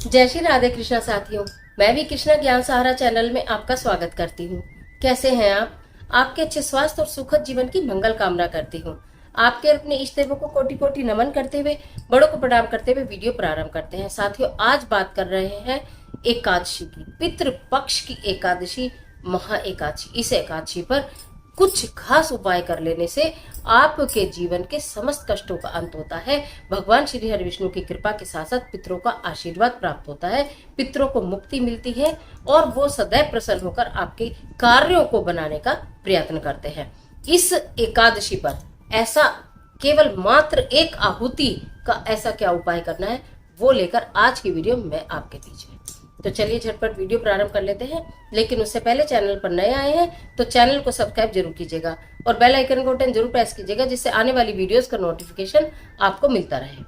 जय श्री राधे कृष्णा साथियों। मैं भी कृष्णा ज्ञान सहारा चैनल में आपका स्वागत करती हूँ। कैसे हैं आप? आपके अच्छे स्वास्थ्य और सुखद जीवन की मंगल कामना करती हूँ। आपके और अपने इष्ट देवों को कोटि कोटि नमन करते हुए, बड़ों को प्रणाम करते हुए वीडियो प्रारंभ करते हैं। साथियों, आज बात कर रहे हैं एकादशी की, पितृपक्ष की एकादशी, महा एकादशी। इस एकादशी पर कुछ खास उपाय कर लेने से आपके जीवन के समस्त कष्टों का अंत होता है। भगवान श्री हरि विष्णु की कृपा के साथ साथ पितरों का आशीर्वाद प्राप्त होता है, पितरों को मुक्ति मिलती है और वो सदैव प्रसन्न होकर आपके कार्यों को बनाने का प्रयत्न करते हैं। इस एकादशी पर ऐसा केवल मात्र एक आहुति का ऐसा क्या उपाय करना है, वो लेकर आज की वीडियो में आपके बीच में। तो चलिए झटपट वीडियो प्रारंभ कर लेते हैं। लेकिन उससे पहले चैनल पर नए आए हैं तो चैनल को सब्सक्राइब जरूर कीजिएगा और बेल आइकन को बटन जरूर प्रेस कीजिएगा, जिससे आने वाली वीडियोस का नोटिफिकेशन आपको मिलता रहे।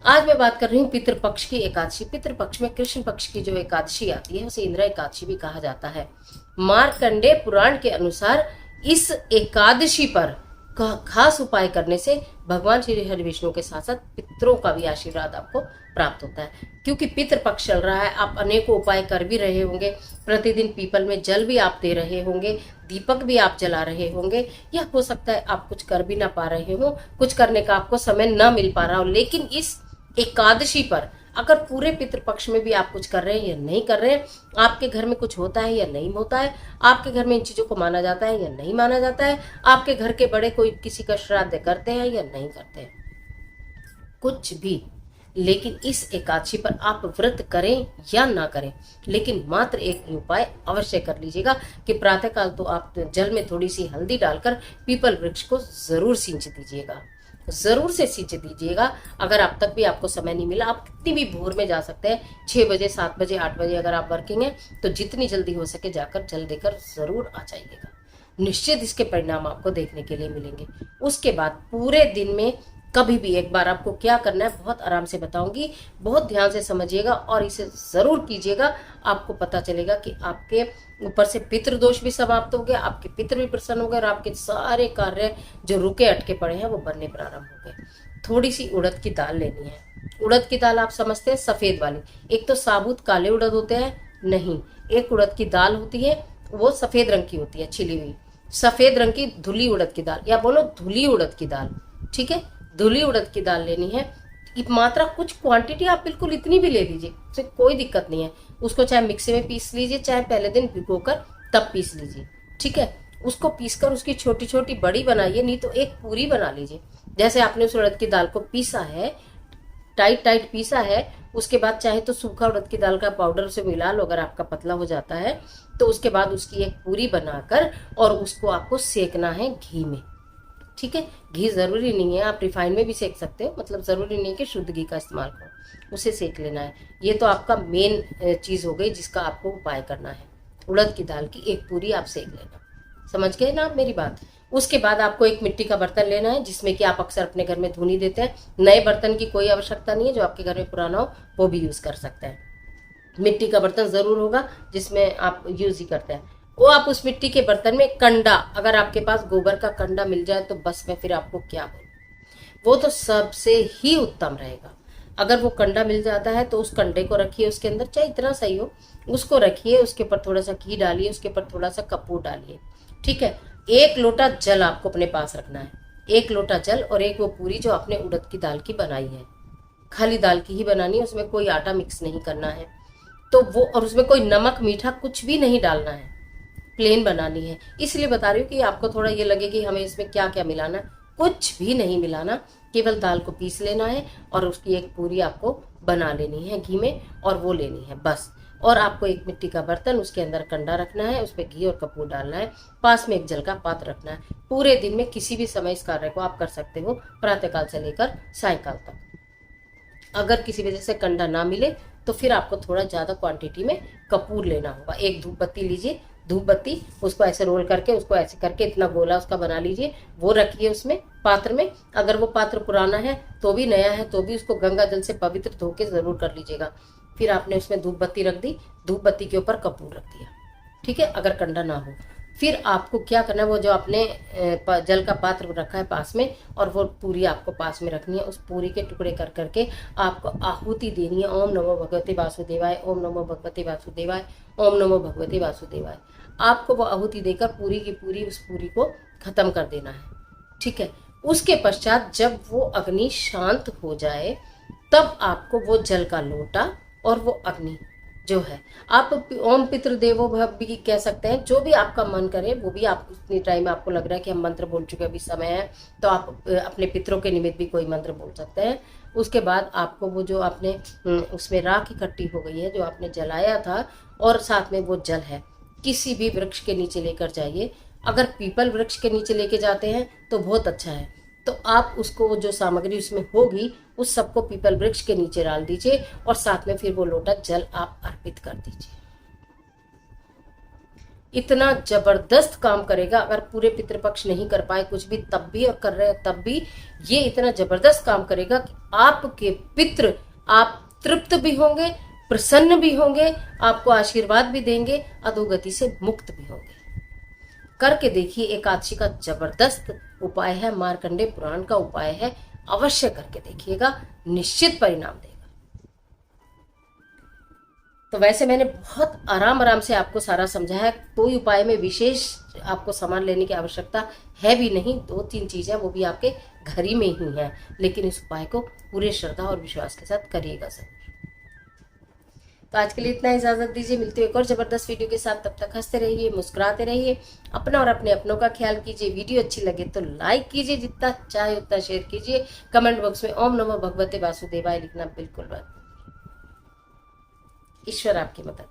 आज मैं बात कर रही हूँ पितृपक्ष की एकादशी। पितृपक्ष में कृष्ण पक्ष की जो एकादशी आती है उसे इंदिरा एकादशी भी कहा जाता है। मार्कंडेय पुराण के अनुसार इस एकादशी पर खास उपाय करने से भगवान श्री हरि विष्णु के साथ साथ पितरों का भी आशीर्वाद आपको प्राप्त होता है। क्योंकि पितृ पक्ष चल रहा है, आप अनेकों उपाय कर भी रहे होंगे। प्रतिदिन पीपल में जल भी आप दे रहे होंगे, दीपक भी आप जला रहे होंगे, या हो सकता है आप कुछ कर भी ना पा रहे हो, कुछ करने का आपको समय न मिल पा रहा हो। लेकिन इस एकादशी पर अगर पूरे पितृपक्ष में भी आप कुछ कर रहे हैं या नहीं कर रहे हैं, आपके घर में कुछ होता है या नहीं होता है, आपके घर में इन चीजों को माना जाता है या नहीं माना जाता है, आपके घर के बड़े कोई किसी का श्राद्ध करते हैं या नहीं करते हैं, कुछ भी, लेकिन इस एकादशी पर आप व्रत करें या ना करें, लेकिन मात्र एक उपाय अवश्य कर लीजिएगा कि प्रातःकाल तो आप जल में थोड़ी सी हल्दी डालकर पीपल वृक्ष को जरूर सींच दीजिएगा, जरूर से सींच दीजिएगा। अगर अब तक भी आपको समय नहीं मिला, आप कितनी भी भोर में जा सकते हैं, 6 बजे, 7 बजे, 8 बजे। अगर आप वर्किंग हैं तो जितनी जल्दी हो सके जाकर जल देकर जरूर आ जाइएगा। निश्चित इसके परिणाम आपको देखने के लिए मिलेंगे। उसके बाद पूरे दिन में कभी भी एक बार आपको क्या करना है बहुत आराम से बताऊंगी, बहुत ध्यान से समझिएगा और इसे जरूर कीजिएगा। आपको पता चलेगा कि आपके ऊपर से पितृदोष भी समाप्त हो गया, आपके पितृ भी प्रसन्न हो गए और आपके सारे कार्य जो रुके अटके पड़े हैं वो बनने प्रारंभ हो गए। थोड़ी सी उड़द की दाल लेनी है। उड़द की दाल आप समझते हैं सफेद वाली, एक तो साबुत काले उड़द होते हैं, नहीं, एक उड़द की दाल होती है वो सफेद रंग की होती है, छिली हुई सफेद रंग की धुली उड़द की दाल, या बोलो धुली उड़द की दाल, ठीक है, धुली उड़द की दाल लेनी है। मात्रा कुछ क्वांटिटी आप बिल्कुल इतनी भी ले लीजिए, उससे कोई दिक्कत नहीं है। उसको चाहे मिक्सी में पीस लीजिए, चाहे पहले दिन भिगोकर तब पीस लीजिए, ठीक है। उसको पीसकर उसकी छोटी छोटी बड़ी बनाइए, नहीं तो एक पूरी बना लीजिए। जैसे आपने उस उड़द की दाल को पीसा है, टाइट टाइट पीसा है, उसके बाद चाहे तो सूखा उड़द की दाल का पाउडर उसे मिला लो, अगर आपका पतला हो जाता है तो। उसके बाद उसकी एक पूरी बनाकर और उसको आपको सेकना है घी में, ठीक है। घी जरूरी नहीं है, आप रिफाइंड में भी सेक सकते हो, मतलब जरूरी नहीं कि शुद्ध घी का इस्तेमाल करो, उसे सेक लेना है। ये तो आपका मेन चीज हो गई जिसका आपको उपाय करना है। उड़द की दाल की एक पूरी आप सेक लेना, समझ गए ना आप मेरी बात। उसके बाद आपको एक मिट्टी का बर्तन लेना है, जिसमें कि आप अक्सर अपने घर में धुनी देते हैं। नए बर्तन की कोई आवश्यकता नहीं है, जो आपके घर में पुराना हो वो भी यूज कर सकते हैं। मिट्टी का बर्तन जरूर होगा जिसमें आप यूज ही करते हैं। वो आप उस मिट्टी के बर्तन में कंडा, अगर आपके पास गोबर का कंडा मिल जाए तो बस मैं फिर आपको क्या बोलूं, वो तो सबसे ही उत्तम रहेगा। अगर वो कंडा मिल जाता है तो उस कंडे को रखिए, उसके अंदर चाहे इतना सही हो, उसको रखिए, उसके ऊपर थोड़ा सा घी डालिए, उसके ऊपर थोड़ा सा कपूर डालिए, ठीक है। 1 लोटा जल आपको अपने पास रखना है, 1 लोटा जल और एक वो पूरी जो आपने उड़द की दाल की बनाई है, खाली दाल की ही बनानी है, उसमें कोई आटा मिक्स नहीं करना है तो वो, और उसमें कोई नमक मीठा कुछ भी नहीं डालना है, प्लेन बनानी है। इसलिए बता रही हूँ कि आपको थोड़ा ये लगे कि हमें इसमें क्या क्या मिलाना है, कुछ भी नहीं मिलाना, केवल दाल को पीस लेना है और उसकी एक पूरी आपको बना लेनी है घी में और वो लेनी है बस। और आपको एक मिट्टी का बर्तन, उसके अंदर कंडा रखना है, उसपे घी और कपूर डालना है, पास में एक जल का पात्र रखना है। पूरे दिन में किसी भी समय इस कार्य को आप कर सकते हो, प्रातःकाल से लेकर सायंकाल तक। अगर किसी वजह से कंडा ना मिले तो फिर आपको थोड़ा ज्यादा क्वांटिटी में कपूर लेना होगा। एक धूप बत्ती लीजिए, धूप बत्ती, उसको ऐसे रोल करके, उसको ऐसे करके इतना गोला उसका बना लीजिए, वो रखिए उसमें पात्र में। अगर वो पात्र पुराना है तो भी, नया है तो भी, उसको गंगा जल से पवित्र धो के जरूर कर लीजिएगा। फिर आपने उसमें धूप बत्ती रख दी, धूप बत्ती के ऊपर कपूर रख दिया, ठीक है, अगर कंडा ना हो फिर आपको क्या करना है, वो जो आपने जल का पात्र रखा है पास में, और वो पूरी आपको पास में रखनी है। उस पूरी के टुकड़े कर करके आपको आहुति देनी है। ओम नमो भगवते वासुदेवाय, ओम नमो भगवते वासुदेवाय, ओम नमो भगवते वासुदेवाय। आपको वो आहुति देकर पूरी की पूरी उस पूरी को खत्म कर देना है। ठीक है। उसके पश्चात जब वो अग्नि शांत हो जाए तब आपको वो जल का लोटा और वो अग्नि जो है, आप ओम पितृदेवो भव भी कह सकते हैं, जो भी आपका मन करे वो भी। आप उतनी टाइम में आपको लग रहा है कि हम मंत्र बोल चुके हैं, अभी समय है, तो आप अपने पितरों के निमित्त भी कोई मंत्र बोल सकते हैं। उसके बाद आपको वो जो आपने उसमें राख इकट्ठी हो गई है, जो आपने जलाया था, और साथ में वो जल है, किसी भी वृक्ष के नीचे लेकर जाइए। अगर पीपल वृक्ष के नीचे लेके जाते हैं तो बहुत अच्छा है। तो आप उसको, वो जो सामग्री उसमें होगी, उस सबको पीपल वृक्ष के नीचे डाल दीजिए, और साथ में फिर वो लोटा जल आप अर्पित कर दीजिए। इतना जबरदस्त काम करेगा। अगर पूरे पितृपक्ष नहीं कर पाए कुछ भी तब भी, और कर रहे हैं तब भी, ये इतना जबरदस्त काम करेगा कि आपके पितृ, आप तृप्त भी होंगे, प्रसन्न भी होंगे, आपको आशीर्वाद भी देंगे, अधोगति से मुक्त भी होंगे। करके देखिए, एकादशी का जबरदस्त उपाय है, मार्कंडे पुराण का उपाय है। अवश्य करके देखिएगा, निश्चित परिणाम देगा। तो वैसे मैंने बहुत आराम आराम से आपको सारा समझाया है। कोई उपाय में विशेष आपको सामान लेने की आवश्यकता है भी नहीं। 2-3 चीजें वो भी आपके घर ही में ही हैं, लेकिन इस उपाय को पूरे श्रद्धा और विश्वास के साथ करिएगा जरूर। तो आज के लिए इतना, इजाजत दीजिए। मिलते हैं एक और जबरदस्त वीडियो के साथ। तब तक हंसते रहिए, मुस्कुराते रहिए, अपना और अपने अपनों का ख्याल कीजिए। वीडियो अच्छी लगे तो लाइक कीजिए, जितना चाहे उतना शेयर कीजिए। कमेंट बॉक्स में ओम नमो भगवते वासुदेवाय लिखना बिल्कुल मत। ईश्वर आपकी मदद